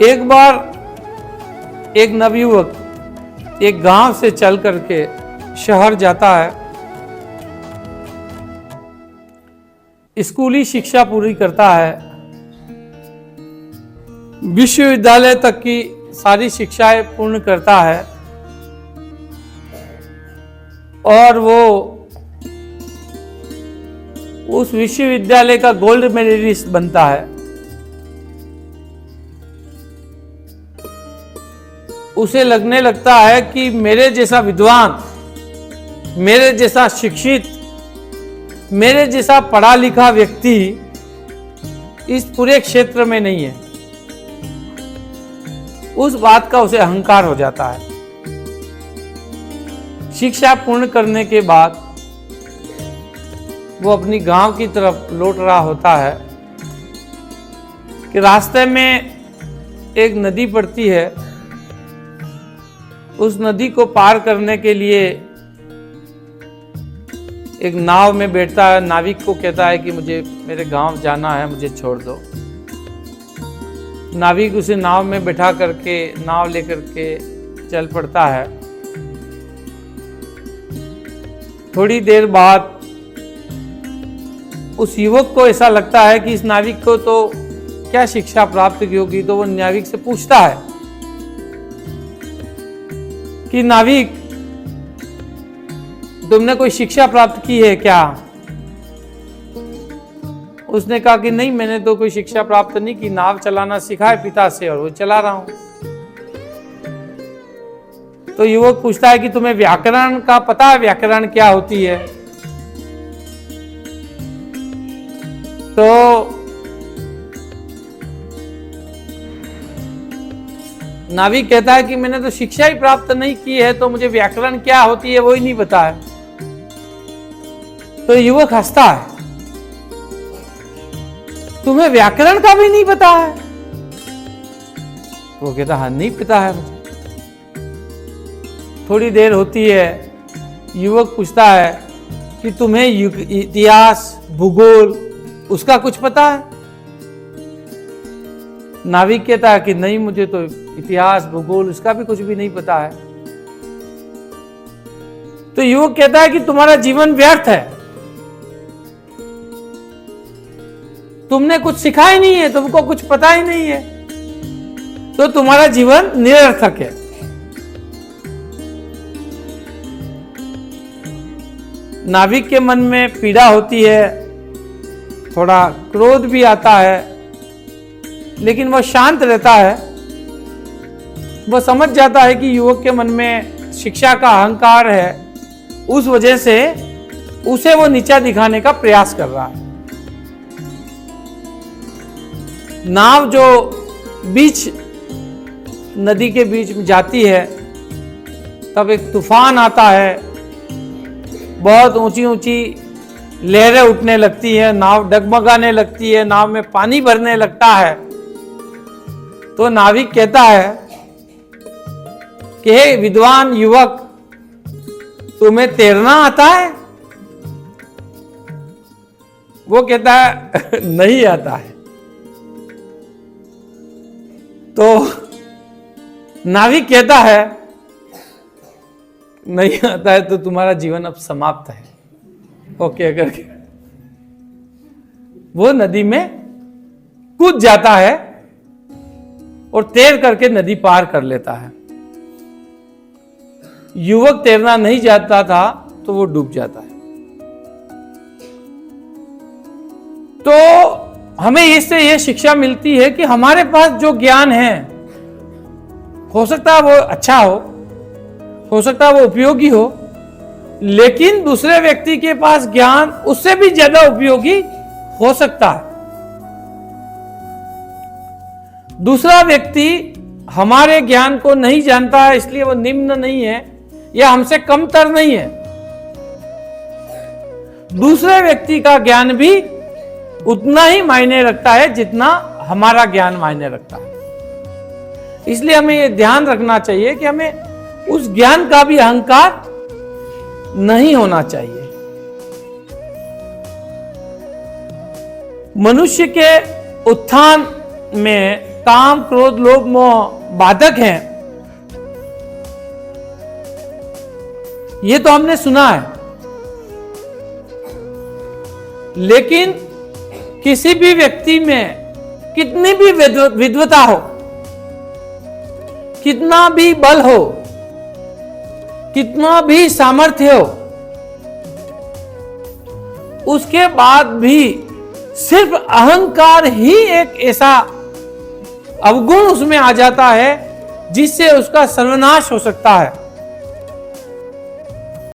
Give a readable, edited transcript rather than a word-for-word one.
एक बार एक नवयुवक एक गांव से चल करके शहर जाता है, स्कूली शिक्षा पूरी करता है, विश्वविद्यालय तक की सारी शिक्षाएं पूर्ण करता है और वो उस विश्वविद्यालय का गोल्ड मेडलिस्ट बनता है। उसे लगने लगता है कि मेरे जैसा विद्वान, मेरे जैसा शिक्षित, मेरे जैसा पढ़ा लिखा व्यक्ति इस पूरे क्षेत्र में नहीं है। उस बात का उसे अहंकार हो जाता है। शिक्षा पूर्ण करने के बाद वो अपनी गांव की तरफ लौट रहा होता है कि रास्ते में एक नदी पड़ती है। उस नदी को पार करने के लिए एक नाव में बैठता है। नाविक को कहता है कि मुझे मेरे गांव जाना है, मुझे छोड़ दो। नाविक उसे नाव में बैठा करके नाव लेकर के चल पड़ता है। थोड़ी देर बाद उस युवक को ऐसा लगता है कि इस नाविक को तो क्या शिक्षा प्राप्त की होगी, तो वो नाविक से पूछता है कि नाविक, तुमने कोई शिक्षा प्राप्त की है क्या? उसने कहा कि नहीं, मैंने तो कोई शिक्षा प्राप्त नहीं की, नाव चलाना सीखा है पिता से और वो चला रहा हूं। तो युवक पूछता है कि तुम्हें व्याकरण का पता है, व्याकरण क्या होती है? तो नाविक कहता है कि मैंने तो शिक्षा ही प्राप्त नहीं की है, तो मुझे व्याकरण क्या होती है वो ही नहीं पता है। तो युवक हंसता है, तुम्हें व्याकरण का भी नहीं पता है? वो कहता हाँ, नहीं पता है मुझे। थोड़ी देर होती है, युवक पूछता है कि तुम्हें इतिहास, भूगोल उसका कुछ पता है? नाविक कहता है कि नहीं, मुझे तो इतिहास, भूगोल उसका भी कुछ भी नहीं पता है। तो युवक कहता है कि तुम्हारा जीवन व्यर्थ है, तुमने कुछ सीखा ही नहीं है, तुमको कुछ पता ही नहीं है, तो तुम्हारा जीवन निरर्थक है। नाविक के मन में पीड़ा होती है, थोड़ा क्रोध भी आता है, लेकिन वह शांत रहता है। वह समझ जाता है कि युवक के मन में शिक्षा का अहंकार है, उस वजह से उसे वो नीचा दिखाने का प्रयास कर रहा है। नाव जो बीच नदी के बीच में जाती है, तब एक तूफान आता है, बहुत ऊंची ऊंची लहरें उठने लगती है, नाव डगमगाने लगती है, नाव में पानी भरने लगता है। तो नाविक कहता है कि हे विद्वान युवक, तुम्हें तैरना आता है? वो कहता है नहीं आता है। तो नाविक कहता है नहीं आता है तो तुम्हारा जीवन अब समाप्त है। ओके करके वो नदी में कूद जाता है और तैर करके नदी पार कर लेता है। युवक तैरना नहीं जानता था तो वो डूब जाता है। तो हमें इससे यह शिक्षा मिलती है कि हमारे पास जो ज्ञान है, हो सकता है वो अच्छा हो सकता है वो उपयोगी हो, लेकिन दूसरे व्यक्ति के पास ज्ञान उससे भी ज्यादा उपयोगी हो सकता है। दूसरा व्यक्ति हमारे ज्ञान को नहीं जानता है, इसलिए वो निम्न नहीं है या हमसे कमतर नहीं है। दूसरे व्यक्ति का ज्ञान भी उतना ही मायने रखता है जितना हमारा ज्ञान मायने रखता है। इसलिए हमें यह ध्यान रखना चाहिए कि हमें उस ज्ञान का भी अहंकार नहीं होना चाहिए। मनुष्य के उत्थान में काम क्रोध लोभ मोह बाधक हैं, ये तो हमने सुना है। लेकिन किसी भी व्यक्ति में कितनी भी विद्वता हो, कितना भी बल हो, कितना भी सामर्थ्य हो, उसके बाद भी सिर्फ अहंकार ही एक ऐसा अवगुण उसमें आ जाता है जिससे उसका सर्वनाश हो सकता है।